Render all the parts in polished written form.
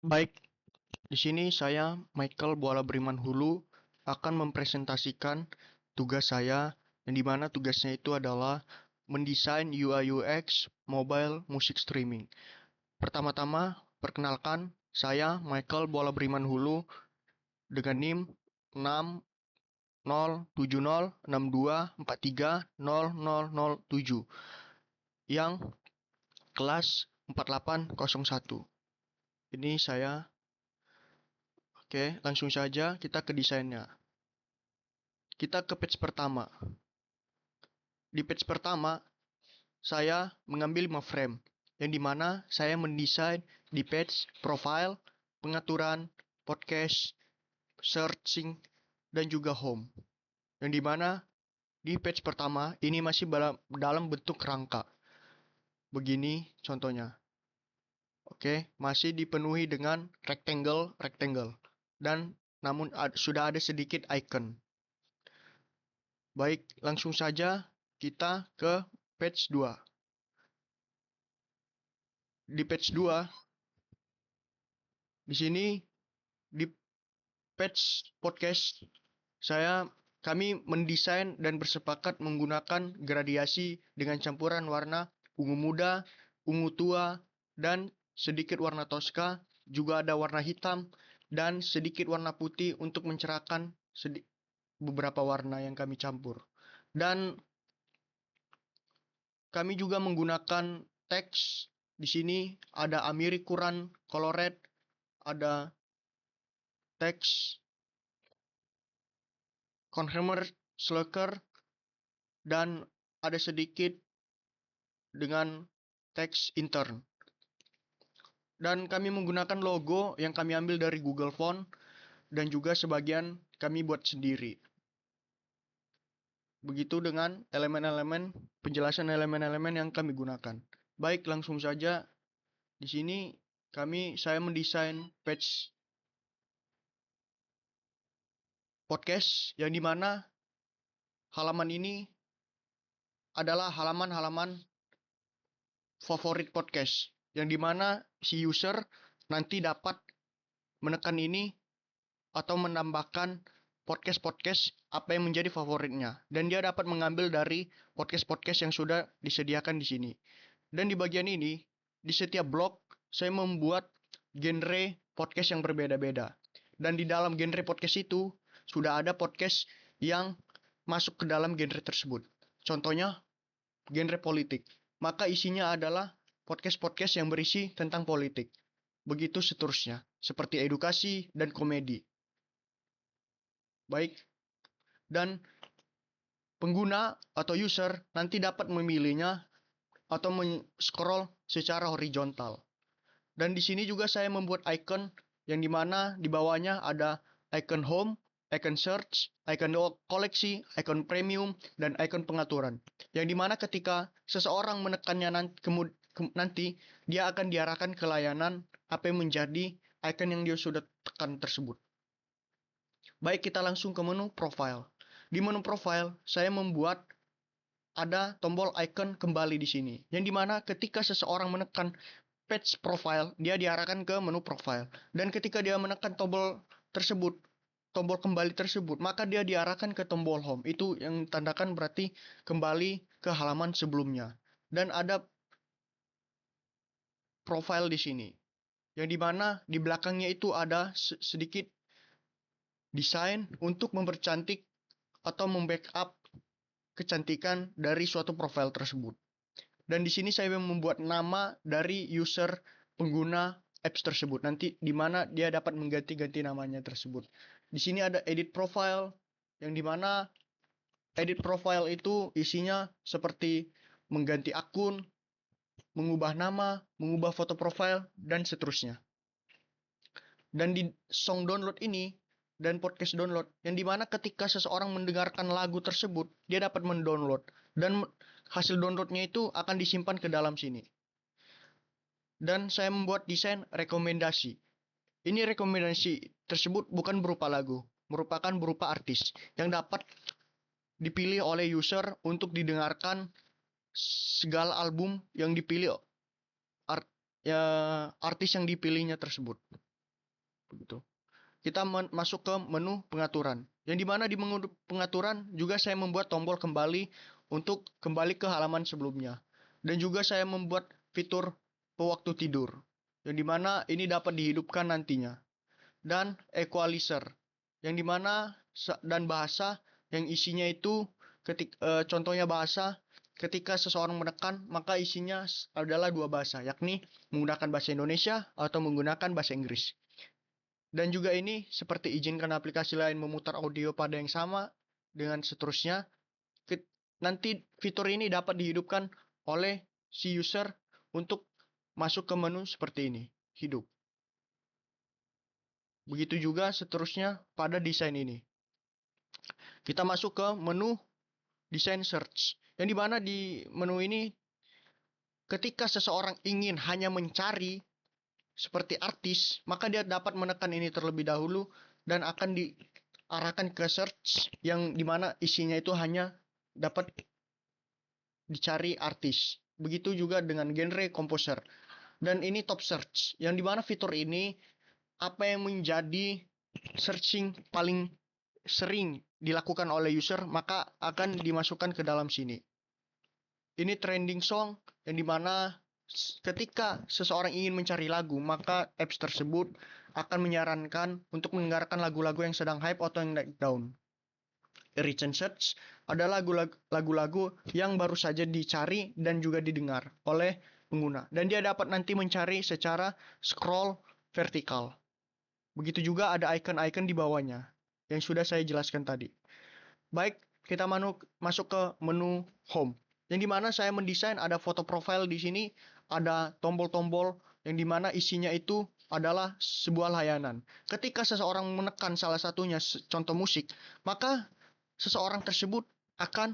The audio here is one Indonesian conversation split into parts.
Baik, di sini saya Michael Buala Beriman Hulu akan mempresentasikan tugas saya yang dimana tugasnya itu adalah mendesain UI UX mobile music streaming. Pertama-tama, perkenalkan saya Michael Buala Beriman Hulu dengan NIM 607062430007 yang kelas 4801. Ini saya. Oke, langsung saja kita ke desainnya. Kita ke page pertama. Di page pertama, saya mengambil 5 frame, yang dimana saya mendesain di page profile, pengaturan, podcast, searching, dan juga home. Yang dimana di page pertama ini masih dalam bentuk rangka. Begini contohnya. Oke, masih dipenuhi dengan rectangle, dan namun sudah ada sedikit icon. Baik, langsung saja kita ke page 2. Di page 2, di sini di page podcast kami mendesain dan bersepakat menggunakan gradiasi dengan campuran warna ungu muda, ungu tua, dan sedikit warna toska, juga ada warna hitam dan sedikit warna putih untuk mencerahkan beberapa warna yang kami campur. Dan kami juga menggunakan teks. Di sini ada Amiri Quran Colored, ada teks Consumer Slacker, dan ada sedikit dengan teks intern. Dan kami menggunakan logo yang kami ambil dari Google Font dan juga sebagian kami buat sendiri. Begitu dengan elemen-elemen, penjelasan elemen-elemen yang kami gunakan. Baik, langsung saja. Di sini saya mendesain page podcast yang dimana halaman ini adalah halaman-halaman favorit podcast yang dimana si user nanti dapat menekan ini atau menambahkan podcast-podcast apa yang menjadi favoritnya, dan dia dapat mengambil dari podcast-podcast yang sudah disediakan di sini. Dan di bagian ini, di setiap blog saya membuat genre podcast yang berbeda-beda, dan di dalam genre podcast itu sudah ada podcast yang masuk ke dalam genre tersebut. Contohnya genre politik, maka isinya adalah podcast-podcast yang berisi tentang politik. Begitu seterusnya, seperti edukasi dan komedi. Baik, dan pengguna atau user nanti dapat memilihnya atau men-scroll secara horizontal. Dan di sini juga saya membuat icon yang dimana di bawahnya ada icon home, icon search, icon koleksi, icon premium, dan icon pengaturan. Yang dimana ketika seseorang menekannya nanti dia akan diarahkan ke layanan apa yang menjadi icon yang dia sudah tekan tersebut. Baik, kita langsung ke menu profile. Di menu profile, saya membuat ada tombol icon kembali di sini. Yang dimana ketika seseorang menekan page profile, dia diarahkan ke menu profile. Dan ketika dia menekan tombol tersebut, tombol kembali tersebut, maka dia diarahkan ke tombol home. Itu yang tandakan berarti kembali ke halaman sebelumnya. Dan ada profile di sini. Yang dimana di belakangnya itu ada sedikit desain untuk mempercantik atau membackup kecantikan dari suatu profil tersebut. Dan di sini saya membuat nama dari user pengguna apps tersebut. Nanti di mana dia dapat mengganti-ganti namanya tersebut. Di sini ada edit profile, yang dimana edit profile itu isinya seperti mengganti akun, mengubah nama, mengubah foto profile, dan seterusnya. Dan di song download ini dan podcast download, yang dimana ketika seseorang mendengarkan lagu tersebut, dia dapat mendownload, dan hasil downloadnya itu akan disimpan ke dalam sini. Dan saya membuat desain rekomendasi. Ini rekomendasi tersebut bukan berupa lagu, merupakan berupa artis yang dapat dipilih oleh user untuk didengarkan segala album yang dipilih, artis yang dipilihnya tersebut. begitu. Kita masuk ke menu pengaturan. Yang dimana di menu pengaturan juga saya membuat tombol kembali untuk kembali ke halaman sebelumnya. Dan juga saya membuat fitur pewaktu tidur. Yang dimana ini dapat dihidupkan nantinya. Dan equalizer. Yang dimana dan bahasa yang isinya itu contohnya bahasa ketika seseorang menekan maka isinya adalah dua bahasa, yakni menggunakan bahasa Indonesia atau menggunakan bahasa Inggris. Dan juga ini seperti izinkan aplikasi lain memutar audio pada yang sama dengan seterusnya. Nanti fitur ini dapat dihidupkan oleh si user untuk masuk ke menu seperti ini, hidup. Begitu juga seterusnya pada desain ini. Kita masuk ke menu desain search. Yang dimana di menu ini ketika seseorang ingin hanya mencari seperti artis, maka dia dapat menekan ini terlebih dahulu dan akan diarahkan ke search yang dimana isinya itu hanya dapat dicari artis. Begitu juga dengan genre komposer. Dan ini top search, yang dimana fitur ini apa yang menjadi searching paling sering dilakukan oleh user maka akan dimasukkan ke dalam sini. Ini trending song yang dimana ketika seseorang ingin mencari lagu, maka apps tersebut akan menyarankan untuk mendengarkan lagu-lagu yang sedang hype atau yang naik daun. Recent search adalah lagu-lagu yang baru saja dicari dan juga didengar oleh pengguna. Dan dia dapat nanti mencari secara scroll vertikal. Begitu juga ada icon-icon di bawahnya yang sudah saya jelaskan tadi. Baik, kita masuk ke menu home. Yang dimana saya mendesain ada foto profile di sini, ada tombol-tombol yang dimana isinya itu adalah sebuah layanan. Ketika seseorang menekan salah satunya, contoh musik, maka seseorang tersebut akan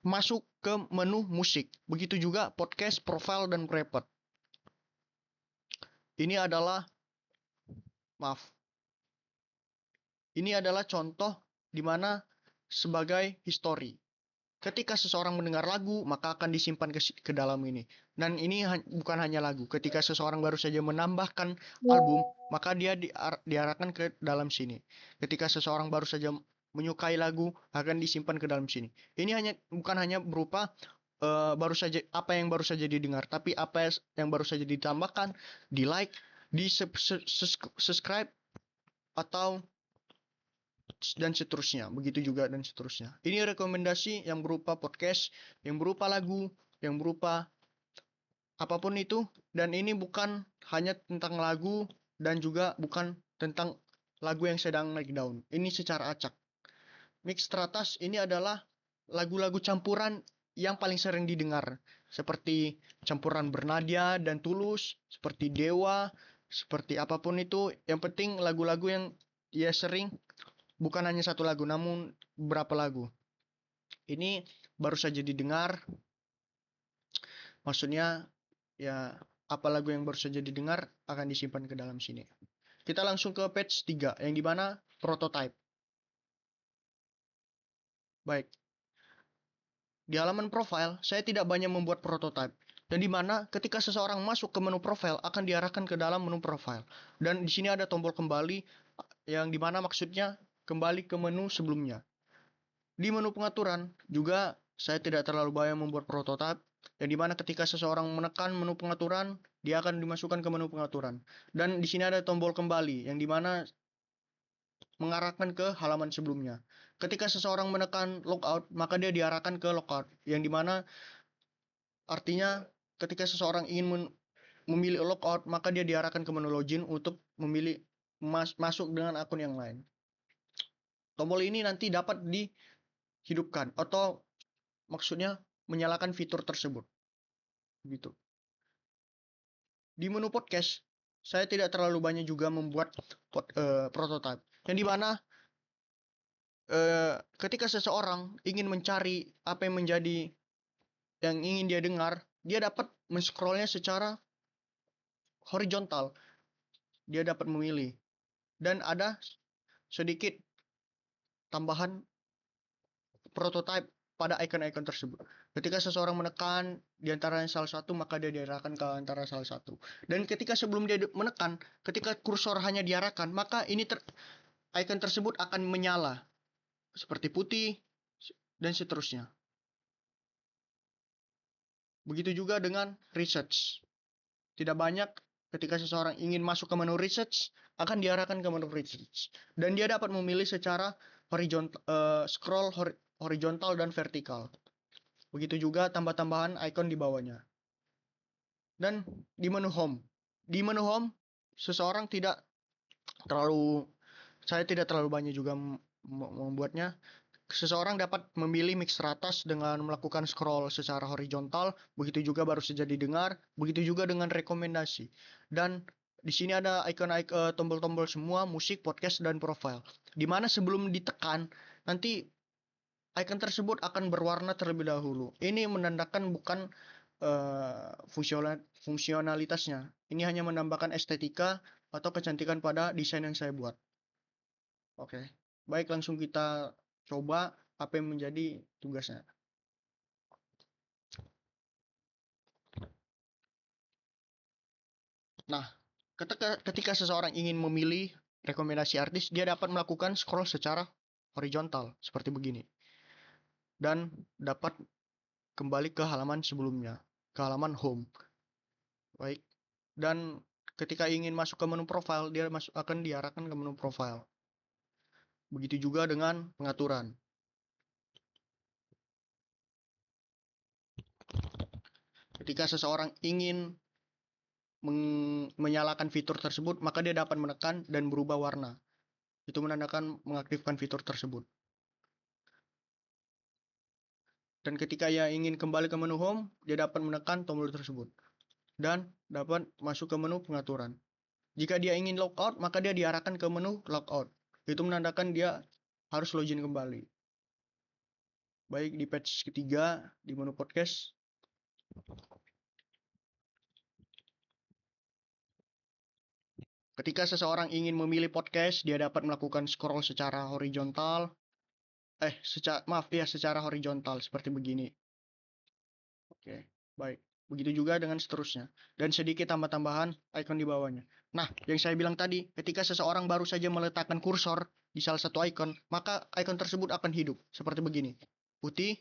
masuk ke menu musik. Begitu juga podcast, profile, dan private. Ini adalah contoh di mana sebagai history. Ketika seseorang mendengar lagu, maka akan disimpan ke dalam ini. Dan ini bukan hanya lagu. Ketika seseorang baru saja menambahkan album, maka dia diarahkan ke dalam sini. Ketika seseorang baru saja menyukai lagu, akan disimpan ke dalam sini. Ini bukan hanya berupa baru saja apa yang baru saja didengar, tapi apa yang baru saja ditambahkan, di like, di subscribe, atau dan seterusnya, begitu juga dan seterusnya. Ini rekomendasi yang berupa podcast, yang berupa lagu, yang berupa apapun itu, dan ini bukan hanya tentang lagu dan juga bukan tentang lagu yang sedang naik daun. Ini secara acak. Mixstratas ini adalah lagu-lagu campuran yang paling sering didengar, seperti campuran Bernadia dan Tulus, seperti Dewa, seperti apapun itu. Yang penting lagu-lagu yang dia sering, bukan hanya satu lagu, namun beberapa lagu. Ini baru saja didengar. Maksudnya, ya apa lagu yang baru saja didengar akan disimpan ke dalam sini. Kita langsung ke page 3, yang dimana prototype. Baik. Di halaman profile, saya tidak banyak membuat prototype. Dan di mana ketika seseorang masuk ke menu profile akan diarahkan ke dalam menu profile. Dan di sini ada tombol kembali yang dimana maksudnya kembali ke menu sebelumnya. Di menu pengaturan juga saya tidak terlalu banyak membuat prototype. Yang dimana ketika seseorang menekan menu pengaturan, dia akan dimasukkan ke menu pengaturan. Dan di sini ada tombol kembali yang dimana mengarahkan ke halaman sebelumnya. Ketika seseorang menekan logout, maka dia diarahkan ke logout, yang dimana artinya ketika seseorang ingin memilih logout, maka dia diarahkan ke menu login untuk memilih masuk dengan akun yang lain. Tombol ini nanti dapat dihidupkan atau maksudnya menyalakan fitur tersebut. Gitu. Di menu podcast, saya tidak terlalu banyak juga membuat prototype, yang dimana ketika seseorang ingin mencari apa yang menjadi yang ingin dia dengar, dia dapat men-scrollnya secara horizontal. Dia dapat memilih. Dan ada sedikit tambahan prototype pada icon-icon tersebut. Ketika seseorang menekan di antara salah satu, maka dia diarahkan ke antara salah satu. Dan ketika sebelum dia menekan, ketika kursor hanya diarahkan, maka icon tersebut akan menyala seperti putih dan seterusnya. Begitu juga dengan research. Tidak banyak ketika seseorang ingin masuk ke menu research, akan diarahkan ke menu research. Dan dia dapat memilih secara scroll horizontal dan vertikal. Begitu juga tambah-tambahan icon di bawahnya. Dan di menu home. Di menu home, seseorang saya tidak terlalu banyak juga membuatnya. Seseorang dapat memilih mix teratas dengan melakukan scroll secara horizontal, begitu juga baru saja didengar, begitu juga dengan rekomendasi. Dan di sini ada icon-icon tombol-tombol semua, musik, podcast, dan profile. Dimana sebelum ditekan, nanti icon tersebut akan berwarna terlebih dahulu. Ini menandakan bukan fungsionalitasnya. Ini hanya menambahkan estetika atau kecantikan pada desain yang saya buat. Oke, baik, langsung kita coba apa yang menjadi tugasnya. Nah, ketika seseorang ingin memilih rekomendasi artis, dia dapat melakukan scroll secara horizontal seperti begini. Dan dapat kembali ke halaman sebelumnya, ke halaman home. Baik. Dan ketika ingin masuk ke menu profile, dia akan diarahkan ke menu profile. Begitu juga dengan pengaturan. Ketika seseorang ingin menyalakan fitur tersebut, maka dia dapat menekan dan berubah warna. Itu menandakan mengaktifkan fitur tersebut. Dan ketika ia ingin kembali ke menu home, dia dapat menekan tombol tersebut. Dan dapat masuk ke menu pengaturan. Jika dia ingin logout, maka dia diarahkan ke menu logout. Itu menandakan dia harus login kembali. Baik, di page ketiga, di menu podcast. Ketika seseorang ingin memilih podcast, dia dapat melakukan scroll secara horizontal. Secara horizontal seperti begini. Oke, baik. Begitu juga dengan seterusnya. Dan sedikit tambah-tambahan icon di bawahnya. Nah, yang saya bilang tadi, ketika seseorang baru saja meletakkan kursor di salah satu icon, maka icon tersebut akan hidup. Seperti begini. Putih,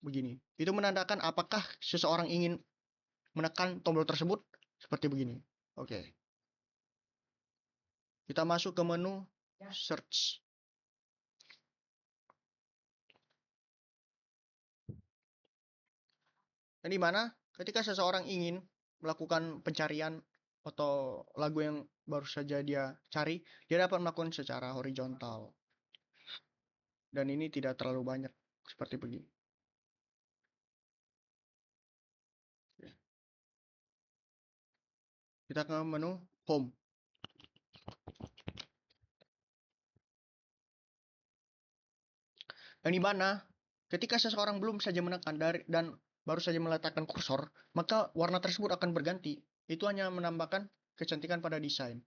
begini. Itu menandakan apakah seseorang ingin menekan tombol tersebut. Seperti begini. Oke. Kita masuk ke menu search. Dan di mana ketika seseorang ingin melakukan pencarian atau lagu yang baru saja dia cari, dia dapat melakukan secara horizontal. Dan ini tidak terlalu banyak seperti begini. Kita ke menu home. Yang di mana ketika seseorang belum saja menekan dan baru saja meletakkan kursor, maka warna tersebut akan berganti. Itu hanya menambahkan kecantikan pada desain.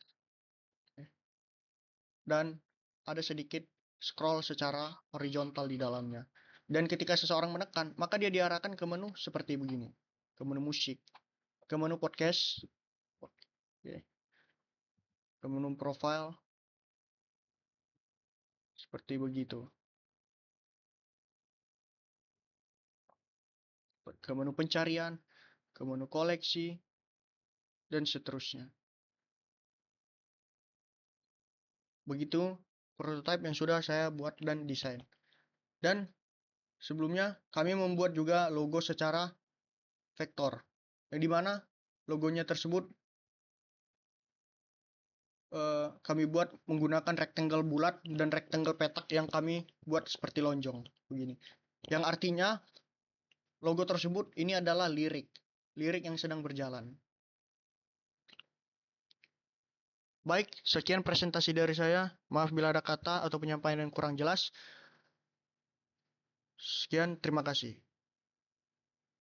Dan ada sedikit scroll secara horizontal di dalamnya. Dan ketika seseorang menekan, maka dia diarahkan ke menu seperti begini. Ke menu musik, ke menu podcast, ke menu profile, seperti begitu. Ke menu pencarian, ke menu koleksi, dan seterusnya. Begitu prototipe yang sudah saya buat dan desain. Dan sebelumnya kami membuat juga logo secara vektor. Yang dimana logonya tersebut kami buat menggunakan rectangle bulat dan rectangle petak yang kami buat seperti lonjong begini. Yang artinya logo tersebut ini adalah lirik yang sedang berjalan. Baik, sekian presentasi dari saya. Maaf bila ada kata atau penyampaian yang kurang jelas. Sekian, terima kasih.